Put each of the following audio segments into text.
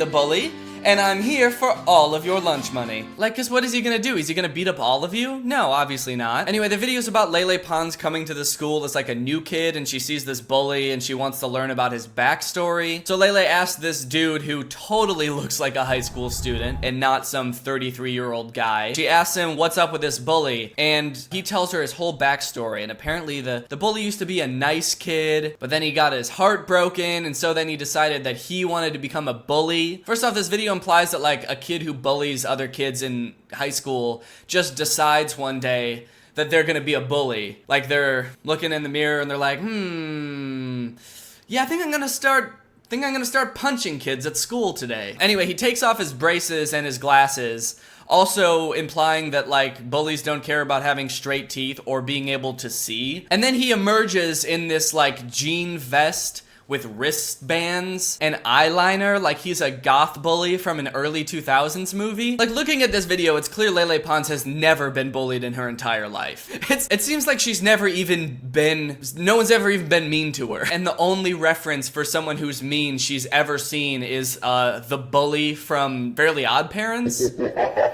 the bully, and I'm here for all of your lunch money. Like, cause what is he gonna do? Is he gonna beat up all of you? No, obviously not. Anyway, the video's about Lele Pons coming to the school as like a new kid, and she sees this bully and she wants to learn about his backstory. So Lele asks this dude who totally looks like a high school student and not some 33-year-old guy. She asks him what's up with this bully, and he tells her his whole backstory, and apparently the bully used to be a nice kid, but then he got his heart broken, and so then he decided that he wanted to become a bully. First off, this video implies that like a kid who bullies other kids in high school just decides one day that they're gonna be a bully. Like they're looking in the mirror and they're like, yeah, I think I'm gonna start punching kids at school today. Anyway, he takes off his braces and his glasses, also implying that like bullies don't care about having straight teeth or being able to see. And then he emerges in this like jean vest with wristbands and eyeliner like he's a goth bully from an early 2000s movie. Like, looking at this video, it's clear Lele Pons has never been bullied in her entire life. It seems like she's never even been, no one's ever even been mean to her. And the only reference for someone who's mean she's ever seen is the bully from Fairly Odd Parents.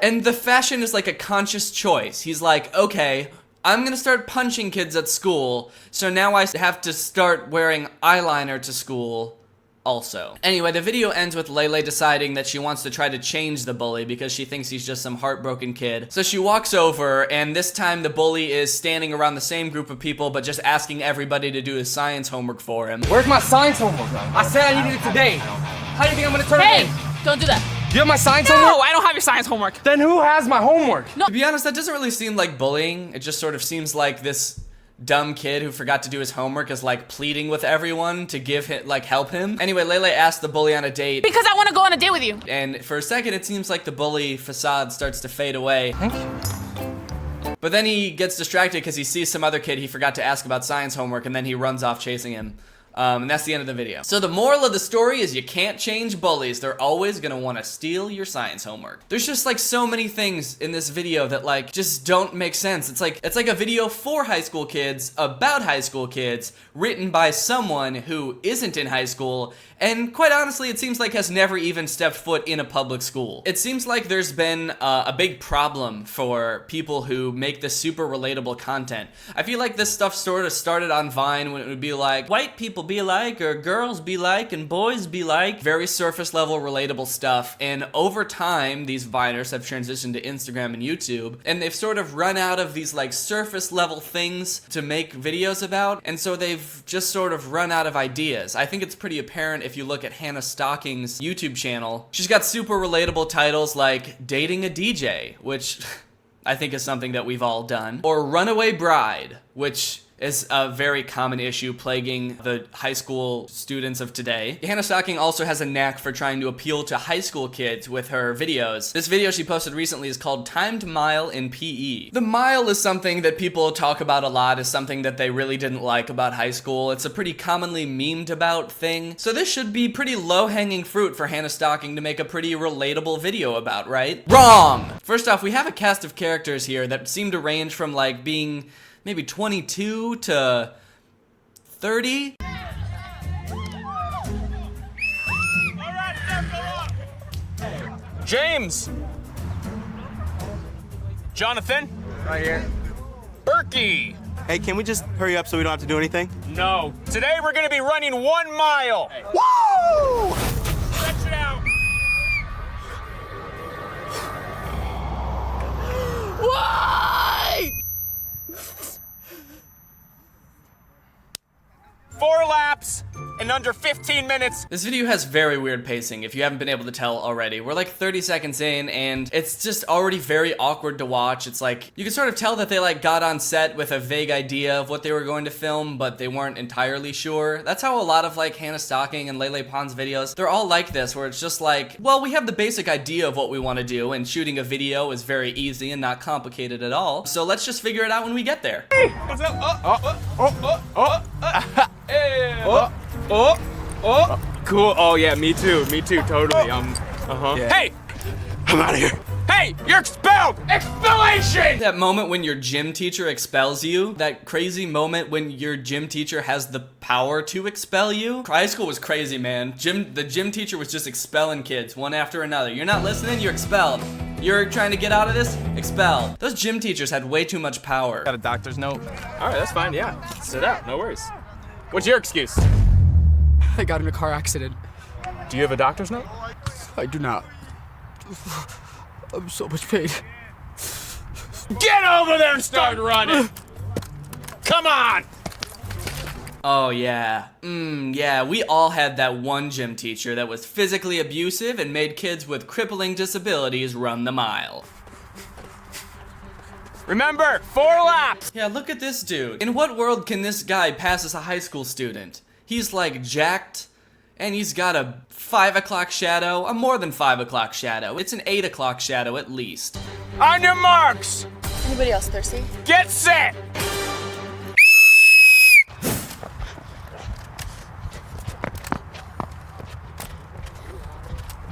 And the fashion is like a conscious choice. He's like, okay, I'm gonna start punching kids at school, so now I have to start wearing eyeliner to school also. Anyway, the video ends with Lele deciding that she wants to try to change the bully because she thinks he's just some heartbroken kid. So she walks over, and this time the bully is standing around the same group of people, but just asking everybody to do his science homework for him. Where's my science homework? I said I needed it today. How do you think I'm gonna turn it in? Hey, don't do that. Do you have my science homework? No, I don't have your science homework. Then who has my homework? No. To be honest, that doesn't really seem like bullying. It just sort of seems like this dumb kid who forgot to do his homework is like pleading with everyone to give him, like, help him. Anyway, Lele asks the bully on a date. Because I want to go on a date with you. And for a second, it seems like the bully facade starts to fade away. Thank you. But then he gets distracted because he sees some other kid he forgot to ask about science homework, and then he runs off chasing him. And that's the end of the video. So the moral of the story is you can't change bullies. They're always gonna wanna steal your science homework. There's just like so many things in this video that like just don't make sense. It's like a video for high school kids, about high school kids, written by someone who isn't in high school, and quite honestly, it seems like has never even stepped foot in a public school. It seems like there's been a big problem for people who make this super relatable content. I feel like this stuff sort of started on Vine when it would be like, white people be like, or girls be like, and boys be like. Very surface level relatable stuff. And over time, these Viners have transitioned to Instagram and YouTube, and they've sort of run out of these like surface level things to make videos about, and so they've just sort of run out of ideas. I think it's pretty apparent if you look at Hannah Stocking's YouTube channel. She's got super relatable titles like Dating a DJ, which I think is something that we've all done, or Runaway Bride, which is a very common issue plaguing the high school students of today. Hannah Stocking also has a knack for trying to appeal to high school kids with her videos. This video she posted recently is called Timed Mile in PE. The mile is something that people talk about a lot, is something that they really didn't like about high school. It's a pretty commonly memed about thing. So this should be pretty low-hanging fruit for Hannah Stocking to make a pretty relatable video about, right? Wrong! First off, we have a cast of characters here that seem to range from like being maybe 22 to 30. James! Jonathan? Right here. Berkey! Hey, can we just hurry up so we don't have to do anything? No. Today we're gonna be running 1 mile! Hey. Woo! Stretch it out! Why? 4 laps in under 15 minutes. This video has very weird pacing, if you haven't been able to tell already. We're like 30 seconds in, and it's just already very awkward to watch. It's like, you can sort of tell that they like got on set with a vague idea of what they were going to film, but they weren't entirely sure. That's how a lot of like Hannah Stocking and Lele Pons videos, they're all like this, where it's just like, well, we have the basic idea of what we want to do, and shooting a video is very easy and not complicated at all. So let's just figure it out when we get there. Hey! What's up? Hey! Cool. Oh yeah, me too, totally. Yeah. Hey! I'm out of here. Hey! Hey, you're expelled! Expellation! That moment when your gym teacher expels you, that crazy moment when your gym teacher has the power to expel you. High school was crazy, man. The gym teacher was just expelling kids one after another. You're not listening, you're expelled. You're trying to get out of this? Expelled. Those gym teachers had way too much power. Got a doctor's note. All right, that's fine, yeah. Sit out, no worries. What's your excuse? I got in a car accident. Do you have a doctor's note? I do not. I'm so much pain. Get over there and start running! Come on! Oh yeah. Yeah, we all had that one gym teacher that was physically abusive and made kids with crippling disabilities run the mile. Remember, 4 laps! Yeah, look at this dude. In what world can this guy pass as a high school student? He's like jacked, and he's got a 5 o'clock shadow, a more than 5 o'clock shadow. It's an 8 o'clock shadow at least. On your marks! Anybody else thirsty? Get set!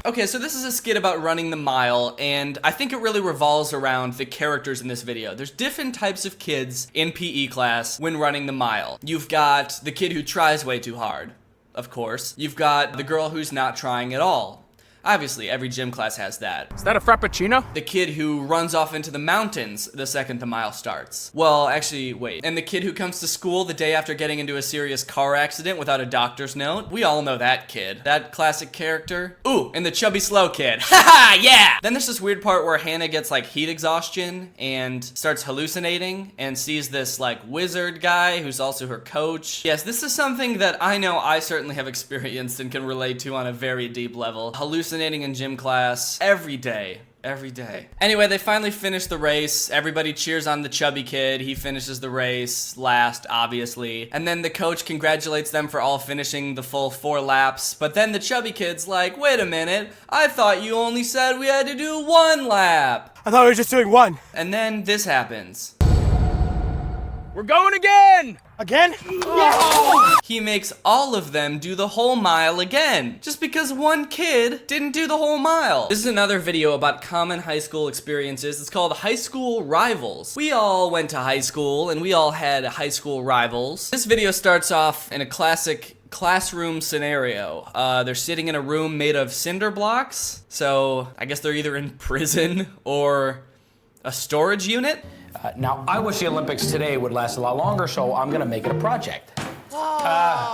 Okay, so this is a skit about running the mile, and I think it really revolves around the characters in this video. There's different types of kids in PE class when running the mile. You've got the kid who tries way too hard, of course. You've got the girl who's not trying at all. Obviously, every gym class has that. Is that a frappuccino? The kid who runs off into the mountains the second the mile starts. Well, actually, wait. And the kid who comes to school the day after getting into a serious car accident without a doctor's note. We all know that kid. That classic character. Ooh, and the chubby slow kid. Haha, yeah! Then there's this weird part where Hannah gets like heat exhaustion and starts hallucinating and sees this like wizard guy who's also her coach. Yes, this is something that I know I certainly have experienced and can relate to on a very deep level. Hallucinating in gym class every day. Anyway, they finally finish the race. Everybody cheers on the chubby kid. He finishes the race last, obviously. And then the coach congratulates them for all finishing the full 4 laps. But then the chubby kid's like, wait a minute, I thought you only said we had to do 1 lap. I thought we were just doing 1. And then this happens. We're going again! Again? He makes all of them do the whole mile again, just because one kid didn't do the whole mile. This is another video about common high school experiences. It's called High School Rivals. We all went to high school and we all had high school rivals. This video starts off in a classic classroom scenario. They're sitting in a room made of cinder blocks, so I guess they're either in prison or a storage unit. Now, I wish the Olympics today would last a lot longer, so I'm gonna make it a project.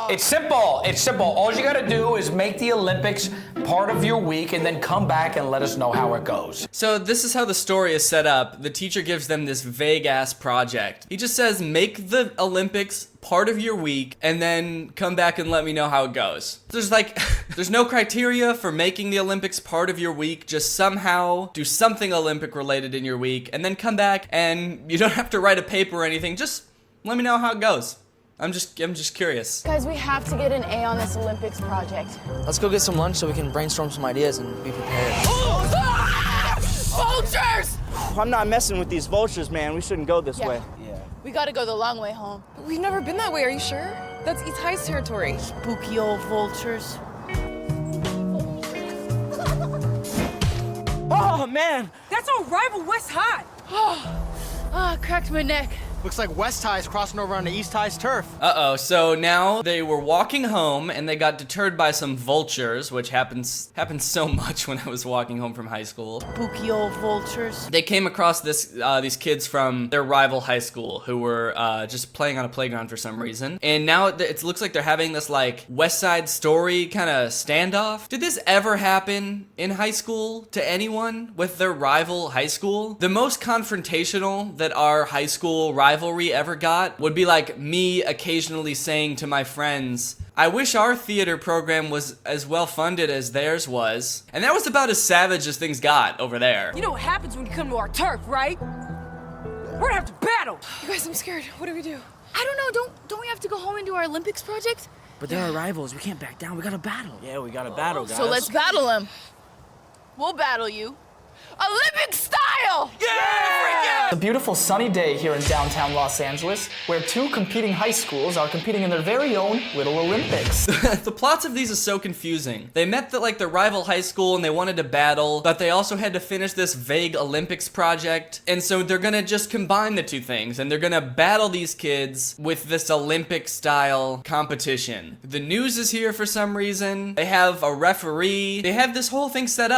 It's simple. It's simple. All you gotta do is make the Olympics part of your week and then come back and let us know how it goes. So this is how the story is set up. The teacher gives them this vague-ass project. He just says, make the Olympics part of your week and then come back and let me know how it goes. There's no criteria for making the Olympics part of your week. Just somehow do something Olympic related in your week and then come back, and you don't have to write a paper or anything. Just let me know how it goes. I'm just curious. Guys, we have to get an A on this Olympics project. Let's go get some lunch so we can brainstorm some ideas and be prepared. Vultures! I'm not messing with these vultures, man. We shouldn't go this way. We gotta go the long way home. We've never been that way, are you sure? That's East High's territory. Spooky old vultures. Oh, man. That's our rival West High. Cracked my neck. Looks like West High is crossing over onto East High's turf. Uh-oh, so now they were walking home and they got deterred by some vultures, which happens so much when I was walking home from high school. Spooky old vultures. They came across these kids from their rival high school who were just playing on a playground for some reason. And now it looks like they're having this like West Side Story kind of standoff. Did this ever happen in high school to anyone with their rival high school? The most confrontational that our high school rivalry ever got would be like me occasionally saying to my friends, I wish our theater program was as well funded as theirs was. And that was about as savage as things got over there. You know what happens when you come to our turf, right? We're gonna have to battle. You guys, I'm scared. What do we do? I don't know, don't we have to go home and do our Olympics project? But they're our rivals. We can't back down. We gotta battle. Yeah, we got to battle, guys. So let's battle them. We'll battle you. Olympic style! It's a beautiful sunny day here in downtown Los Angeles, where two competing high schools are competing in their very own Little Olympics. The plots of these are so confusing. They met the rival high school and they wanted to battle, but they also had to finish this vague Olympics project. And so they're gonna just combine the two things and they're gonna battle these kids with this Olympic style competition. The news is here for some reason. They have a referee. They have this whole thing set up.